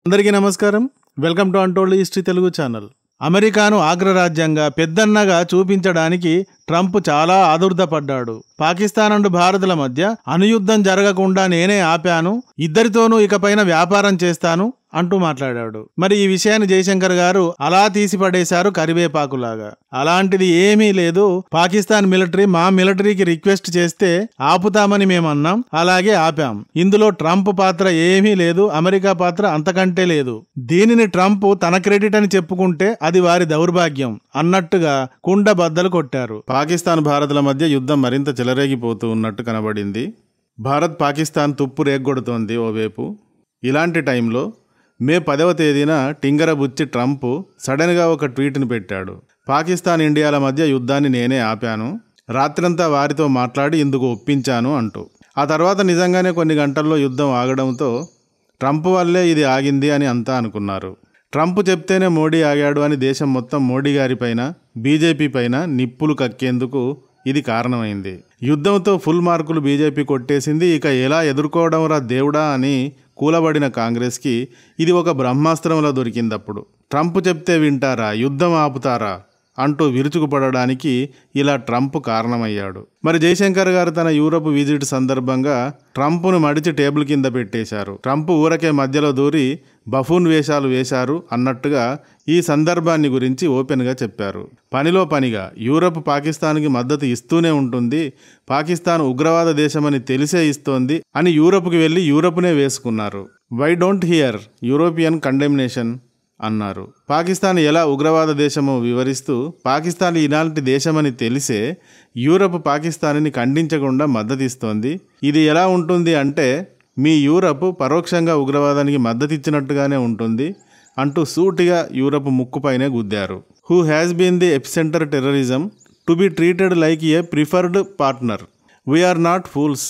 అందరికీ నమస్కారం. Welcome to untold history Telugu channel. అమెరికాను అగ్రరాజ్యంగా పెద్దన్నగా చూపించడానికి ట్రంప్ చాలా ఆదుర్దపడ్డాడు. పాకిస్తాన్ అండ్ భారత్ల మధ్య అణుయుద్ధం జరగకుండా నేనే ఆపాను, ఇద్దరితోనూ ఇకపైన వ్యాపారం చేస్తాను అంటూ మాట్లాడాడు. మరి ఈ విషయాన్ని జయశంకర్ గారు అలా తీసిపడేశారు కరివేపాకులాగా. అలాంటిది ఏమీ లేదు. పాకిస్తాన్ మిలిటరీ మా మిలిటరీకి రిక్వెస్ట్ చేస్తే ఆపుతామని మేమన్నాం, అలాగే ఆపాం. ఇందులో ట్రంప్ పాత్ర ఏమీ లేదు, అమెరికా పాత్ర అంతకంటే లేదు. దీనిని ట్రంప్ తన క్రెడిట్ అని చెప్పుకుంటే అది వారి దౌర్భాగ్యం అన్నట్టుగా కుండ బద్దలు కొట్టారు. పాకిస్తాన్ భారత్ల మధ్య యుద్ధం మరింత చెలరేగిపోతూ ఉన్నట్టు కనబడింది. భారత్ పాకిస్తాన్ తుప్పు రేగొడుతోంది ఓవైపు. ఇలాంటి టైంలో మే 10వ తేదీన టింగరబుచ్చి ట్రంప్ సడన్గా ఒక ట్వీట్ని పెట్టాడు. పాకిస్తాన్ ఇండియాల మధ్య యుద్ధాన్ని నేనే ఆపాను, రాత్రంతా వారితో మాట్లాడి ఇందుకు ఒప్పించాను అంటూ. ఆ తర్వాత నిజంగానే కొన్ని గంటల్లో యుద్ధం ఆగడంతో ట్రంప్ వల్లే ఇది ఆగింది అని అంతా అనుకున్నారు. ట్రంప్ చెప్తేనే మోడీ ఆగాడు అని దేశం మొత్తం మోడీ గారిపైన, బీజేపీ పైన నిప్పులు కక్కేందుకు ఇది కారణమైంది. యుద్ధంతో ఫుల్ మార్కులు బీజేపీ కొట్టేసింది. ఇక ఎలా ఎదుర్కోవడం రా దేవుడా అని కూలబడిన కాంగ్రెస్కి ఇది ఒక బ్రహ్మాస్త్రంలా దొరికిందప్పుడు. ట్రంప్ చెప్తే వింటారా, యుద్ధం ఆపుతారా అంటూ విరుచుకుపడడానికి ఇలా ట్రంప్ కారణమయ్యాడు. మరి జయశంకర్ గారు తన యూరప్ విజిట్ సందర్భంగా ట్రంప్ను మడిచి టేబుల్ కింద పెట్టేశారు. ట్రంప్ ఊరకే మధ్యలో దూరి బఫూన్ వేషాలు వేశారు అన్నట్టుగా ఈ సందర్భాన్ని గురించి ఓపెన్గా చెప్పారు. పనిలో పనిగా యూరప్ పాకిస్తాన్కి మద్దతు ఇస్తూనే ఉంటుంది, పాకిస్తాన్ ఉగ్రవాద దేశమని తెలిసే ఇస్తోంది అని యూరప్కి వెళ్ళి యూరప్నే వేసుకున్నారు. Why don't hear European condemnation అన్నారు. పాకిస్తాన్ ఎలా ఉగ్రవాద దేశమో వివరిస్తూ పాకిస్తాన్ ఇలాంటి దేశమని తెలిసే యూరప్ పాకిస్తాన్ని ఖండించకుండా మద్దతిస్తోంది. ఇది ఎలా ఉంటుంది అంటే మీ యూరప్ పరోక్షంగా ఉగ్రవాదానికి మద్దతిచ్చినట్టుగానే ఉంటుంది అంటూ సూటిగా యూరప్ ముక్కుపైనే గుద్దారు. Who has been the epicenter terrorism to be treated like a preferred partner, we are not fools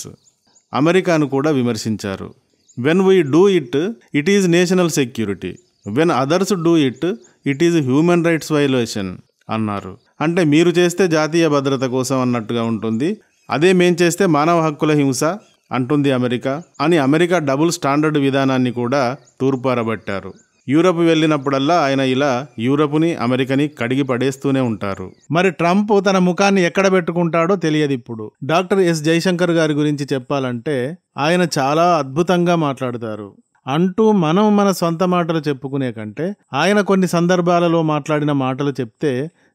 అమెరికాను కూడా విమర్శించారు. When we do it, it is national security, when others do it, it is human rights violation అన్నారు. అంటే మీరు చేస్తే జాతీయ భద్రత కోసం అన్నట్టుగా ఉంటుంది, అదే మేం చేస్తే మానవ హక్కుల హింస అంటుంది అమెరికా అని అమెరికా డబుల్ స్టాండర్డ్ విధానాన్ని కూడా తూర్పారబట్టారు. యూరప్ వెళ్ళినప్పుడల్లా ఆయన ఇలా యూరప్ని అమెరికాని కడిగి పడేస్తూనే ఉంటారు. మరి ట్రంప్ తన ముఖాన్ని ఎక్కడ పెట్టుకుంటాడో తెలియదు. ఇప్పుడు డాక్టర్ ఎస్ జయశంకర్ గారి గురించి చెప్పాలంటే ఆయన చాలా అద్భుతంగా మాట్లాడతారు అంటూ మనం మన సొంత మాటలు చెప్పుకునే కంటే ఆయన కొన్ని సందర్భాలలో మాట్లాడిన మాటలు చెప్తే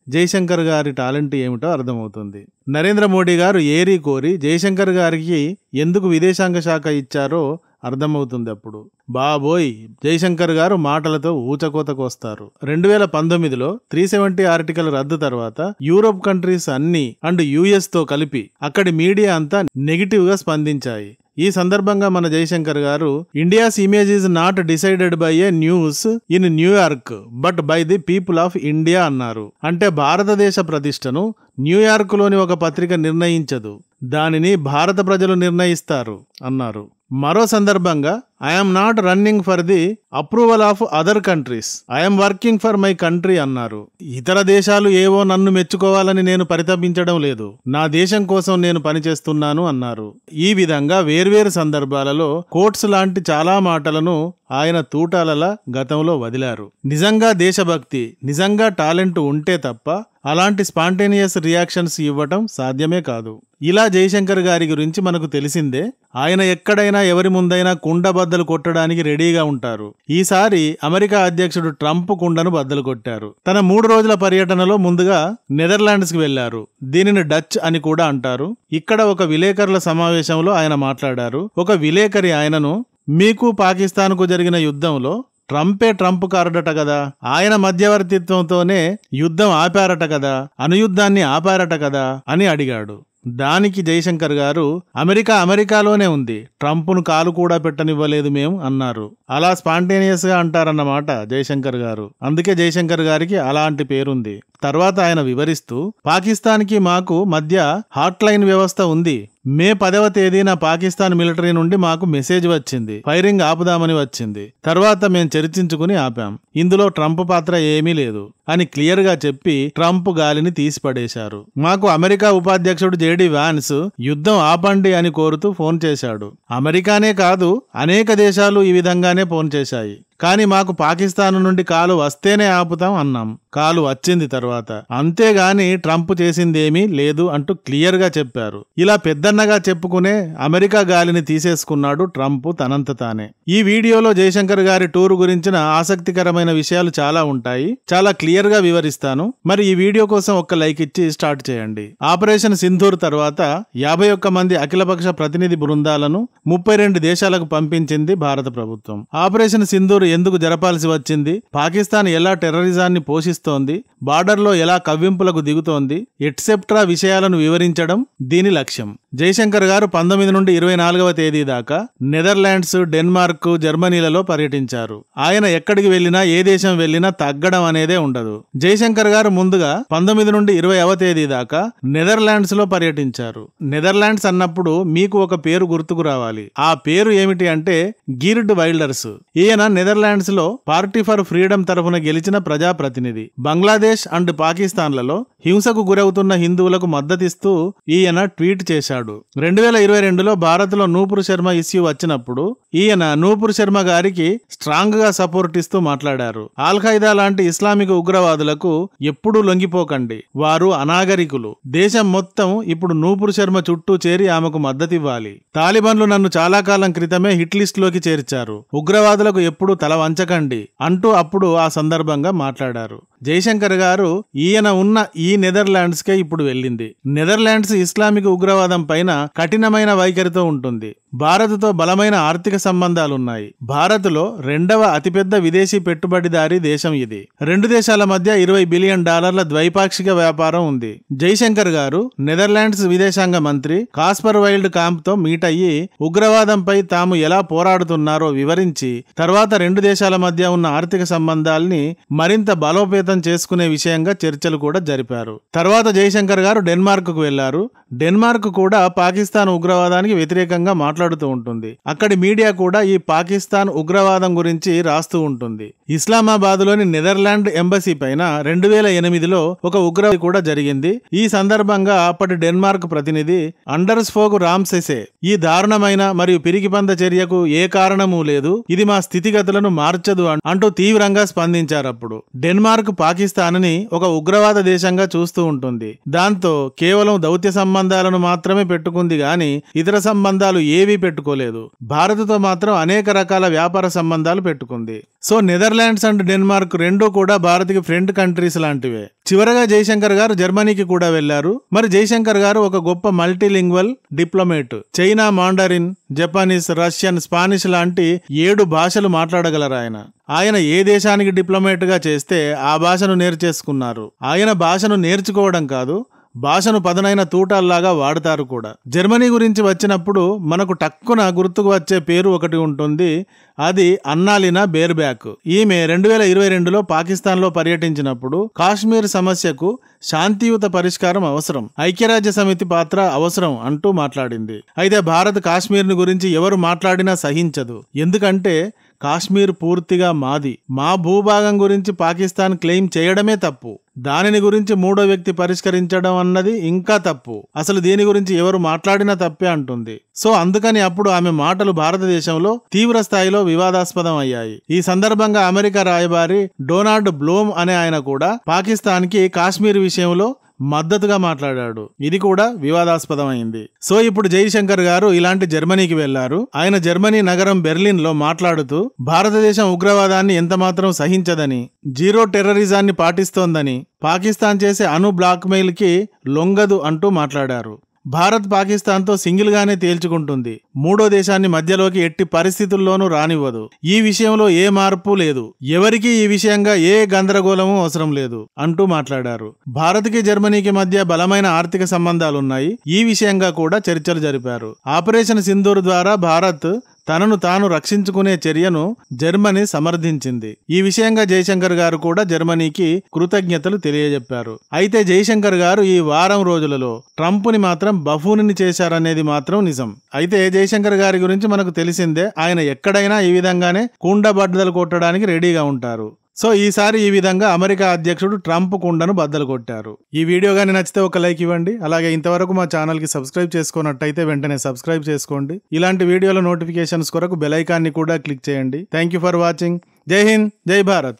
జయశంకర్ గారి టాలెంట్ ఏమిటో అర్థమవుతుంది. నరేంద్ర మోడీ గారు ఏరి కోరి జయశంకర్ గారికి ఎందుకు విదేశాంగ శాఖ ఇచ్చారో అర్థమవుతుంది. అప్పుడు బాబోయ్ జయశంకర్ గారు మాటలతో ఊచకోతకొస్తారు. 2019లో 370 ఆర్టికల్ రద్దు తర్వాత యూరోప్ కంట్రీస్ అన్ని అండ్ యుఎస్ తో కలిపి అక్కడి మీడియా అంతా నెగిటివ్ గా స్పందించాయి. ఈ సందర్భంగా మన జయశంకర్ గారు India's image is not decided by A news in New York but by the people of India అన్నారు. అంటే భారతదేశ ప్రతిష్టను న్యూయార్క్ లోని ఒక పత్రిక నిర్ణయించదు, దానిని భారత ప్రజలు నిర్ణయిస్తారు అన్నారు. మరో సందర్భంగా I'm not running for the approval of other countries, I'm working for my country అన్నారు. ఇతర దేశాలు ఏవో నన్ను మెచ్చుకోవాలని నేను పరితపించడం లేదు, నా దేశం కోసం నేను పనిచేస్తున్నాను అన్నారు. ఈ విధంగా వేర్వేరు సందర్భాలలో కోట్స్ లాంటి చాలా మాటలను ఆయన తూటాలలా గతంలో వదిలారు. నిజంగా దేశభక్తి, నిజంగా టాలెంట్ ఉంటే తప్ప అలాంటి స్పాంటేనియస్ రియాక్షన్స్ ఇవ్వటం సాధ్యమే కాదు. ఇలా జయశంకర్ గారి గురించి మనకు తెలిసిందే. ఆయన ఎక్కడైనా ఎవరి ముందైనా కుండ బద్దలు కొట్టడానికి రెడీగా ఉంటారు. ఈసారి అమెరికా అధ్యక్షుడు ట్రంప్ కుండను బద్దలు కొట్టారు. తన 3 రోజుల పర్యటనలో ముందుగా నెదర్లాండ్స్ కి వెళ్లారు. దీనిని డచ్ అని కూడా అంటారు. ఇక్కడ ఒక విలేకరుల సమావేశంలో ఆయన మాట్లాడారు. ఒక విలేకరి ఆయనను, మీకు పాకిస్తాన్కు జరిగిన యుద్ధంలో ట్రంప్ కారడట కదా, ఆయన మధ్యవర్తిత్వంతోనే యుద్ధం ఆపారట కదా, అణుయుద్ధాన్ని ఆపారట కదా అని అడిగాడు. దానికి జయశంకర్ గారు అమెరికాలోనే ఉంది, ట్రంప్ను కాలు కూడా పెట్టనివ్వలేదు మేము అన్నారు. అలా స్పాంటేనియస్ గా అంటారన్నమాట జయశంకర్ గారు. అందుకే జయశంకర్ గారికి అలాంటి పేరుంది. తర్వాత ఆయన వివరిస్తూ పాకిస్తాన్కి మాకు మధ్య హాట్ లైన్ వ్యవస్థ ఉంది. మే 10వ తేదీన పాకిస్తాన్ మిలిటరీ నుండి మాకు మెసేజ్ వచ్చింది, ఫైరింగ్ ఆపుదామని వచ్చింది. తర్వాత మేం చర్చించుకుని ఆపాం, ఇందులో ట్రంప్ పాత్ర ఏమీ లేదు అని క్లియర్ గా చెప్పి ట్రంప్ గాలిని తీసిపడేశారు. మాకు అమెరికా ఉపాధ్యక్షుడు జేడి వాన్స్ యుద్ధం ఆపండి అని కోరుతూ ఫోన్ చేశాడు. అమెరికానే కాదు అనేక దేశాలు ఈ విధంగానే ఫోన్ చేశాయి. కానీ మాకు పాకిస్తాన్ నుండి కాలు వస్తేనే ఆపుతాం అన్నాం. కాలు వచ్చింది తర్వాత. అంతేగాని ట్రంప్ చేసిందేమీ లేదు అంటూ క్లియర్ గా చెప్పారు. ఇలా పెద్దన్నగా చెప్పుకునే అమెరికా గాలిని తీసేసుకున్నాడు ట్రంప్ తనంత తానే. ఈ వీడియోలో జయశంకర్ గారి టూర్ గురించిన ఆసక్తికరమైన విషయాలు చాలా ఉంటాయి. చాలా క్లియర్ గా వివరిస్తాను. మరి ఈ వీడియో కోసం ఒక్క లైక్ ఇచ్చి స్టార్ట్ చేయండి. ఆపరేషన్ సింధూర్ తర్వాత 51 మంది అఖిలపక్ష ప్రతినిధి బృందాలను 32 దేశాలకు పంపించింది భారత ప్రభుత్వం. ఆపరేషన్ సింధూర్ ఎందుకు జరపాల్సి వచ్చింది, పాకిస్తాన్ ఎలా టెర్రరిజాన్ని పోషిస్తోంది, బార్డర్లో ఎలా కవ్వింపులకు దిగుతోంది, ఎట్సెప్ట్రా విషయాలను వివరించడం దీని లక్ష్యం. జయశంకర్ గారు 19 నుండి 24వ తేదీ దాకా నెదర్లాండ్స్, డెన్మార్క్, జర్మనీలలో పర్యటించారు. ఆయన ఎక్కడికి వెళ్లినా, ఏ దేశం వెళ్లినా తగ్గడం అనేదే ఉండదు. జయశంకర్ గారు ముందుగా 19 నుండి 20వ తేదీ దాకా నెదర్లాండ్స్ లో పర్యటించారు. నెదర్లాండ్స్ అన్నప్పుడు మీకు ఒక పేరు గుర్తుకు రావాలి. ఆ పేరు ఏమిటి అంటే గీర్డ్ వైల్డర్స్. ఈయన నెదర్లాండ్స్ లో పార్టీ ఫర్ ఫ్రీడమ్ తరఫున గెలిచిన ప్రజాప్రతినిధి. బంగ్లాదేశ్ అండ్ పాకిస్తాన్లలో హింసకు గురవుతున్న హిందువులకు మద్దతిస్తూ ఈయన ట్వీట్ చేశాడు. 2022లో భారత్ లో నూపూర్ శర్మ ఇష్యూ వచ్చినప్పుడు ఈయన నూపూర్ శర్మ గారికి స్ట్రాంగ్ గా సపోర్ట్ ఇస్తూ మాట్లాడారు. ఆల్ ఖైదా లాంటి ఇస్లామిక్ ఉగ్రవాదులకు ఎప్పుడూ లొంగిపోకండి, వారు అనాగరికులు. దేశం మొత్తం ఇప్పుడు నూపూర్ శర్మ చుట్టూ చేరి ఆమెకు మద్దతివ్వాలి. తాలిబాన్లు నన్ను చాలా కాలం క్రితమే హిట్ లిస్ట్ లోకి చేర్చారు, ఉగ్రవాదులకు ఎప్పుడూ తల వంచకండి అంటూ అప్పుడు ఆ సందర్భంగా మాట్లాడారు. జయశంకర్ గారు ఈయన ఉన్న ఈ నెదర్లాండ్స్ కే ఇప్పుడు వెళ్ళింది. నెదర్లాండ్స్ ఇస్లామిక్ ఉగ్రవాదం పైన కఠినమైన వైఖరితో ఉంటుంది. భారత్తో బలమైన ఆర్థిక సంబంధాలున్నాయి. భారత్ లో 2వ అతిపెద్ద విదేశీ పెట్టుబడిదారీ దేశం ఇది. రెండు దేశాల మధ్య $20 బిలియన్ ద్వైపాక్షిక వ్యాపారం ఉంది. జయశంకర్ గారు నెదర్లాండ్స్ విదేశాంగ మంత్రి కాస్పర్ వైల్డ్ కాంప్ తో మీట్ అయ్యి ఉగ్రవాదంపై తాము ఎలా పోరాడుతున్నారో వివరించి తర్వాత రెండు దేశాల మధ్య ఉన్న ఆర్థిక సంబంధాల్ని మరింత బలోపేతం చేసుకునే విషయంగా చర్చలు కూడా జరిపారు. తర్వాత జయశంకర్ గారు డెన్మార్క్ కు వెళ్లారు. డెన్మార్క్ కూడా పాకిస్తాన్ ఉగ్రవాదానికి వ్యతిరేకంగా మాట్లాడుతూ ఉంటుంది. అక్కడి మీడియా కూడా ఈ పాకిస్తాన్ ఉగ్రవాదం గురించి రాస్తూ ఉంటుంది. ఇస్లామాబాద్ లోని నెదర్లాండ్ ఎంబసీ పైన 2008లో ఒక ఉగ్రవాది కూడా జరిగింది. ఈ సందర్భంగా అప్పటి డెన్మార్క్ ప్రతినిధి అండర్స్ఫోగ్ రామ్సెసే ఈ దారుణమైన మరియు పిరికిపంద చర్యకు ఏ కారణమూ లేదు, ఇది మా స్థితిగతులను మార్చదు అంటూ తీవ్రంగా స్పందించారు. అప్పుడు డెన్మార్క్ పాకిస్తాన్ ని ఒక ఉగ్రవాద దేశంగా చూస్తూ ఉంటుంది. దాంతో కేవలం దౌత్య సంబంధాలను మాత్రమే పెట్టుకుంది గాని ఇతర సంబంధాలు ఏవీ పెట్టుకోలేదు. భారత్తో మాత్రం అనేక రకాల వ్యాపార సంబంధాలు పెట్టుకుంది. సో నెదర్లాండ్స్ అండ్ డెన్మార్క్ రెండూ కూడా భారత్కి ఫ్రెండ్ కంట్రీస్ లాంటివే. చివరగా జయశంకర్ గారు జర్మనీకి కూడా వెళ్లారు. మరి జయశంకర్ గారు ఒక గొప్ప multilingual diplomat. China Mandarin, Japanese, Russian, Spanish లాంటి 7 భాషలు మాట్లాడగలరు ఆయన. ఆయన ఏ దేశానికి డిప్లొమేట్ గా చేస్తే ఆ భాషను నేర్చేసుకున్నారు. ఆయన భాషను నేర్చుకోవడం కాదు, భాషను పదునైన తూటాల్లాగా వాడతారు కూడా. జర్మనీ గురించి వచ్చినప్పుడు మనకు టక్కున గుర్తుకు వచ్చే పేరు ఒకటి ఉంటుంది. అది అన్నాలినా బేర్బ్యాక్. ఈమె 2022లో పాకిస్తాన్లో పర్యటించినప్పుడు కాశ్మీర్ సమస్యకు శాంతియుత పరిష్కారం అవసరం, ఐక్యరాజ్య సమితి పాత్ర అవసరం అంటూ మాట్లాడింది. అయితే భారత్ కాశ్మీర్ని గురించి ఎవరు మాట్లాడినా సహించదు. ఎందుకంటే కాశ్మీర్ పూర్తిగా మాది. మా భూభాగం గురించి పాకిస్తాన్ క్లెయిమ్ చేయడమే తప్పు. దానిని గురించి మూడో వ్యక్తి పరిష్కరించడం అన్నది ఇంకా తప్పు. అసలు దీని గురించి ఎవరు మాట్లాడినా తప్పే అంటుంది. సో అందుకని అప్పుడు ఆమె మాటలు భారతదేశంలో తీవ్ర స్థాయిలో వివాదాస్పదం అయ్యాయి. ఈ సందర్భంగా అమెరికా రాయబారి డొనాల్డ్ బ్లోమ్ అనే ఆయన కూడా పాకిస్తాన్ కి కాశ్మీర్ విషయంలో మద్దతుగా మాట్లాడాడు. ఇది కూడా వివాదాస్పదమైంది. సో ఇప్పుడు జయశంకర్ గారు ఇలాంటి జర్మనీకి వెళ్లారు. ఆయన జర్మనీ నగరం బెర్లిన్ లో మాట్లాడుతూ భారతదేశం ఉగ్రవాదాన్ని ఎంతమాత్రం సహించదని, జీరో టెర్రరిజాన్ని పాటిస్తోందని, పాకిస్తాన్ చేసే అణు బ్లాక్మెయిల్ కి లొంగదు అంటూ మాట్లాడారు. భారత్ పాకిస్తాన్తో సింగిల్ గానే తేల్చుకుంటుంది. మూడో దేశాన్ని మధ్యలోకి ఎట్టి పరిస్థితుల్లోనూ రానివ్వదు. ఈ విషయంలో ఏ మార్పు లేదు. ఎవరికీ ఈ విషయంగా ఏ గందరగోళము అవసరం లేదు అంటూ మాట్లాడారు. భారత్కి జర్మనీకి మధ్య బలమైన ఆర్థిక సంబంధాలున్నాయి. ఈ విషయంగా కూడా చర్చలు జరిపారు. ఆపరేషన్ సింధూర్ ద్వారా భారత్ తనను తాను రక్షించుకునే చర్యను జర్మనీ సమర్థించింది. ఈ విషయంగా జయశంకర్ గారు కూడా జర్మనీకి కృతజ్ఞతలు తెలియజెప్పారు. అయితే జయశంకర్ గారు ఈ వారం రోజులలో ట్రంప్ని మాత్రం బఫూన్ని చేశారనేది మాత్రం నిజం. అయితే జయశంకర్ గారి గురించి మనకు తెలిసిందే. ఆయన ఎక్కడైనా ఈ విధంగానే కుండబద్దలు కొట్టడానికి రెడీగా ఉంటారు. సో ఈసారి ఈ విధంగా అమెరికా అధ్యక్షుడు ట్రంప్ కుండను బద్దలు కొట్టారు. ఈ వీడియో గాని నచ్చితే ఒక లైక్ ఇవ్వండి. అలాగే ఇంతవరకు మా ఛానల్ కి సబ్స్క్రైబ్ చేసుకున్నట్టయితే వెంటనే సబ్స్క్రైబ్ చేసుకోండి. ఇలాంటి వీడియోల నోటిఫికేషన్స్ కొరకు బెల్ ఐకాన్ని కూడా క్లిక్ చేయండి. Thank you for watching. జై హింద్, జై భారత్.